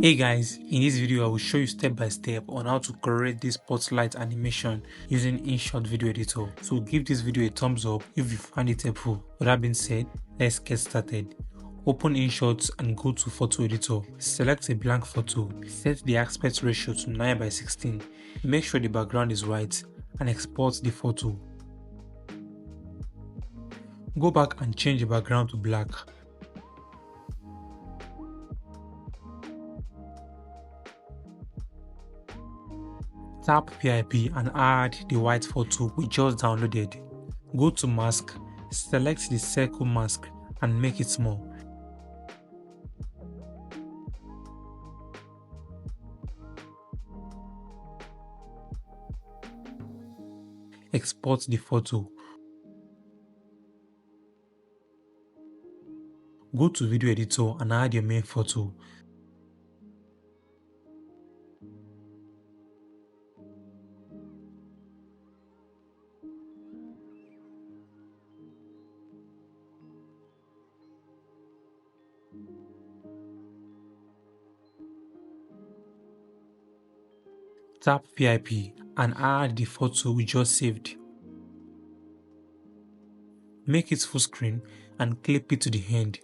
Hey guys, in this video I will show you step by step on how to create this spotlight animation using InShot video editor. So give this video a thumbs up if you find it helpful. With that being said, let's get started. Open InShot and go to photo editor. Select a blank photo. Set the aspect ratio to 9:16. Make sure the background is white and export the photo. Go back and change the background to black. Tap PIP and add the white photo we just downloaded. Go to mask, select the circle mask and make it small. Export the photo. Go to video editor and add your main photo. Tap PIP and add the photo we just saved. Make it full screen and clip it to the end.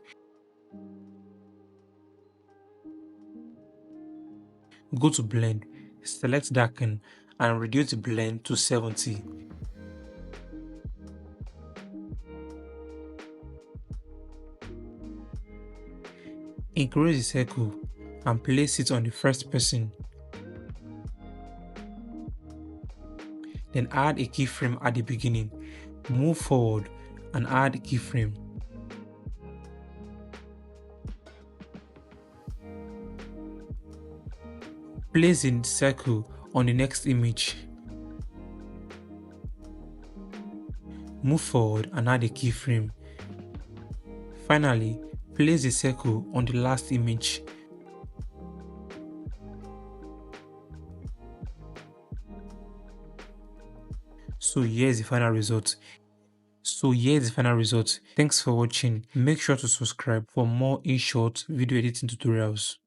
Go to blend, select darken and reduce the blend to 70. Increase the circle and place it on the first person. Then add a keyframe at the beginning. Move forward and add a keyframe. Place the circle on the next image. Move forward and add a keyframe. Finally, place the circle on the last image. So here's the final result. Thanks for watching. Make sure to subscribe for more InShot video editing tutorials.